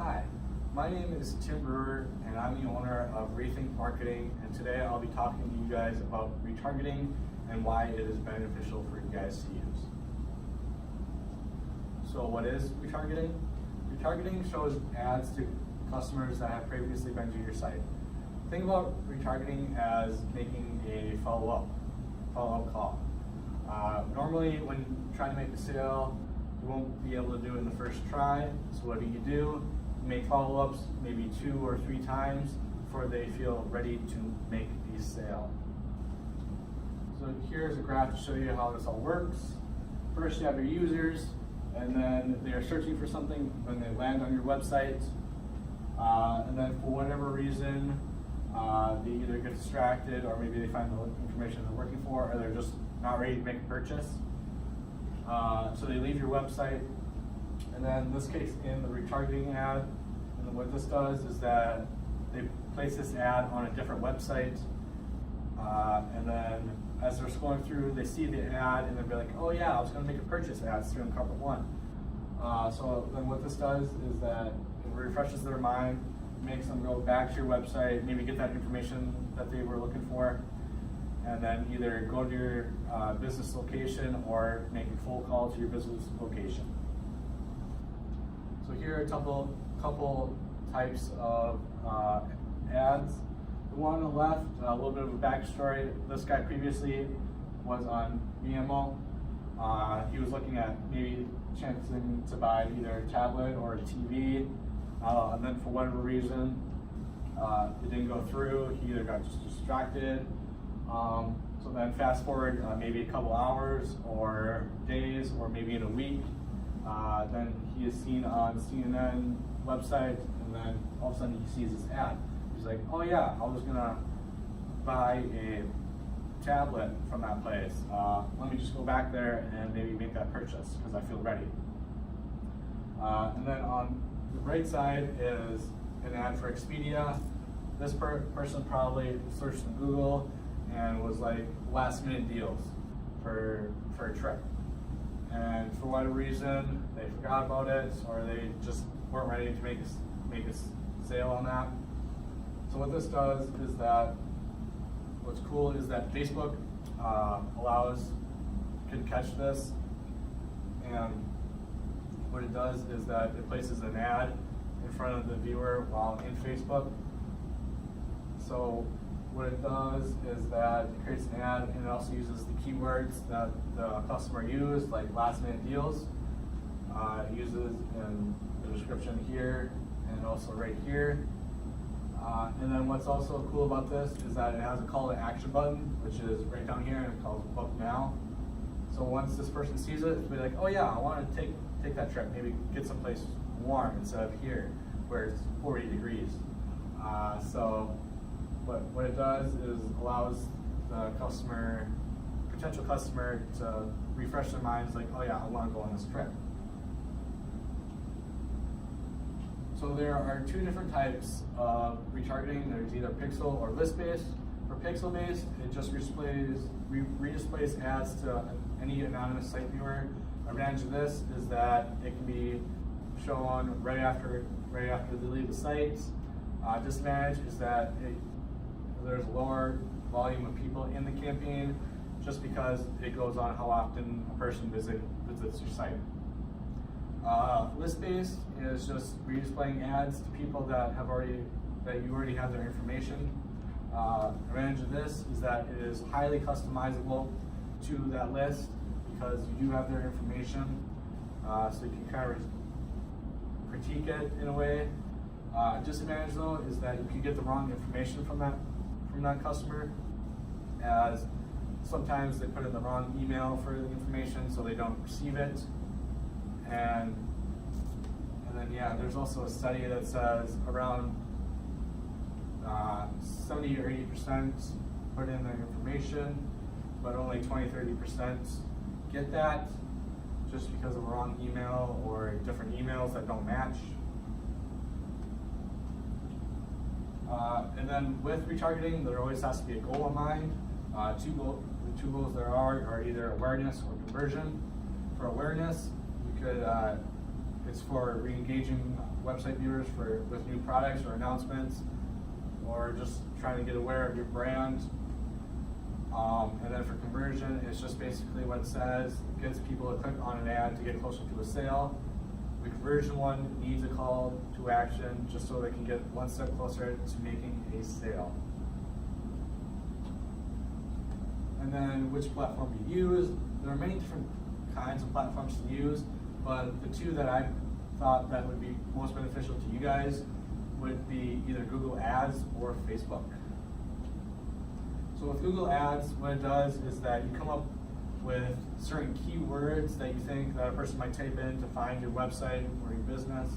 Hi, my name is Tim Brewer and I'm the owner of Rethink Marketing, and today I'll be talking to you guys about retargeting and why it is beneficial for you guys to use. So what is retargeting? Retargeting shows ads to customers that have previously been to your site. Think about retargeting as making a follow-up call. Normally when trying to make a sale, you won't be able to do it in the first try. So what do? You make follow-ups maybe 2 or 3 times before they feel ready to make the sale. So here's a graph to show you how this all works. First you have your users, and then they are searching for something when they land on your website. And then for whatever reason, they either get distracted or maybe they find the information they're looking for, or they're just not ready to make a purchase. So they leave your website, and then in this case in the retargeting ad, and what this does is that they place this ad on a different website, and then as they're scrolling through, they see the ad and they'll be like, oh yeah, I was going to make a purchase ad, it's through in Carpet One. So then what this does is that it refreshes their mind, makes them go back to your website, maybe get that information that they were looking for, and then either go to your business location or make a full call to your business location. So here are a couple types of ads. The one on the left, a little bit of a backstory. This guy previously was on VMO. He was looking at maybe chancing to buy either a tablet or a TV, and then for whatever reason, it didn't go through. He either got just distracted. So then fast forward maybe a couple hours or days or maybe in a week, then he is seen on CNN website, and then all of a sudden he sees this ad. He's like, oh yeah, I was gonna buy a tablet from that place. Let me just go back there and maybe make that purchase because I feel ready. And then on the right side is an ad for Expedia. This person probably searched in Google and was like last minute deals for a trip. And for whatever reason, they forgot about it, or they just weren't ready to make a sale on that. So what this does is that, what's cool is that Facebook can catch this, and what it does is that it places an ad in front of the viewer while in Facebook. So what it does is that it creates an ad, and it also uses the keywords that the customer used, like last minute deals. It uses in the description here and also right here. And then what's also cool about this is that it has a call to action button, which is right down here, and it's called Book Now. So once this person sees it, it'll be like, oh yeah, I want to take that trip, maybe get someplace warm instead of here where it's 40 degrees. So what it does is allows the potential customer to refresh their minds, like, oh yeah, I want to go on this trip. So there are 2 different types of retargeting. There's either pixel or list-based. For pixel-based, it just redisplays ads to any anonymous site viewer. Advantage of this is that it can be shown right after they leave the site. Disadvantage is that there's lower volume of people in the campaign, just because it goes on how often a person visits your site. List-based is just redisplaying ads to people that you already have their information. Advantage of this is that it is highly customizable to that list because you do have their information, so you can kind of critique it in a way. Disadvantage though is that you can get the wrong information from that customer, as sometimes they put in the wrong email for the information so they don't receive it. And then yeah, there's also a study that says around 70 or 80% put in their information, but only 20-30% get that just because of a wrong email or different emails that don't match. And then with retargeting, there always has to be a goal in mind. The two goals there are either awareness or conversion. For awareness, you could it's for re-engaging website viewers with new products or announcements, or just trying to get aware of your brand. And then for conversion, it's just basically what it says, gets people to click on an ad to get closer to a sale. The conversion one needs a call to action just so they can get one step closer to making a sale. And then which platform you use. There are many different kinds of platforms to use, but the two that I thought that would be most beneficial to you guys would be either Google Ads or Facebook. So with Google Ads, what it does is that you come up with certain keywords that you think that a person might type in to find your website or your business.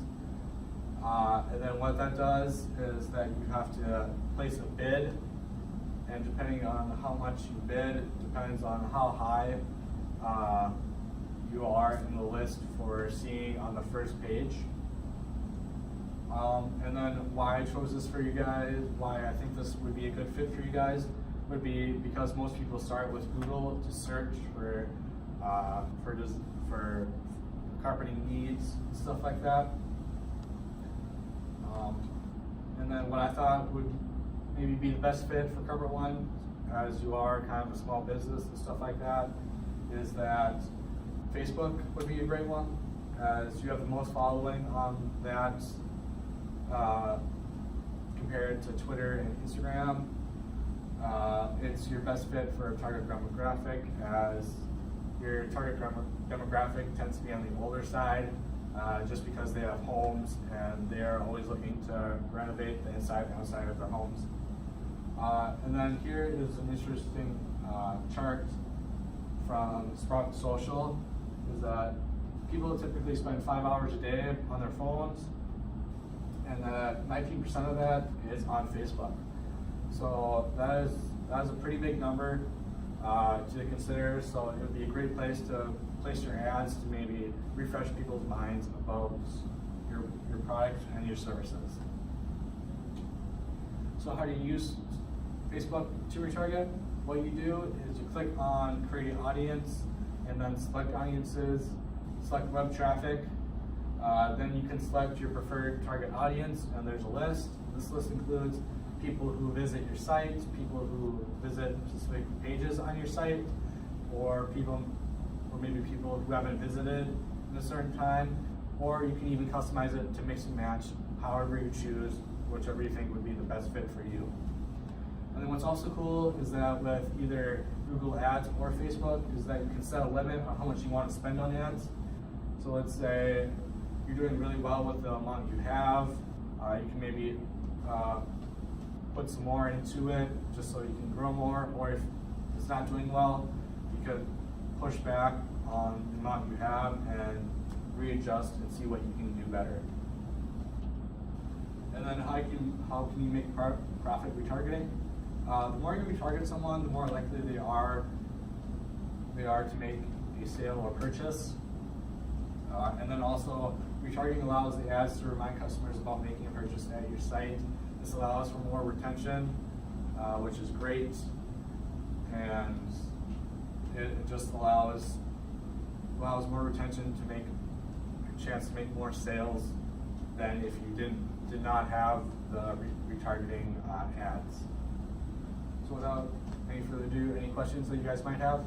And then what that does is that you have to place a bid, and depending on how much you bid, depends on how high you are in the list for seeing on the first page. And then why I chose this for you guys, why I think this would be a good fit for you guys, would be because most people start with Google to search for carpeting needs, stuff like that. And then what I thought would maybe be the best fit for Carpet One, as you are kind of a small business and stuff like that, is that Facebook would be a great one, as you have the most following on that compared to Twitter and Instagram. It's your best fit for a target demographic, as your target demographic tends to be on the older side, just because they have homes and they are always looking to renovate the inside and outside of their homes. And then here is an interesting chart from Sprout Social, is that people typically spend 5 hours a day on their phones, and 19% of that is on Facebook. So that is a pretty big number to consider. So it would be a great place to place your ads to maybe refresh people's minds about your product and your services. So how do you use Facebook to retarget? What you do is you click on create an audience, and then select audiences, select web traffic. Then you can select your preferred target audience, and there's a list. This list includes people who visit your site, people who visit specific pages on your site, or maybe people who haven't visited in a certain time, or you can even customize it to mix and match however you choose, whichever you think would be the best fit for you. And then what's also cool is that with either Google Ads or Facebook is that you can set a limit on how much you want to spend on ads. So let's say you're doing really well with the amount you have, you can maybe put some more into it just so you can grow more, or if it's not doing well, you could push back on the amount you have and readjust and see what you can do better. And then how can you make profit retargeting? The more you retarget someone, the more likely they are to make a sale or purchase. And then also, retargeting allows the ads to remind customers about making a purchase at your site. This allows for more retention, which is great, and it just allows more retention to make a chance to make more sales than if you did not have the retargeting ads. So without any further ado, any questions that you guys might have?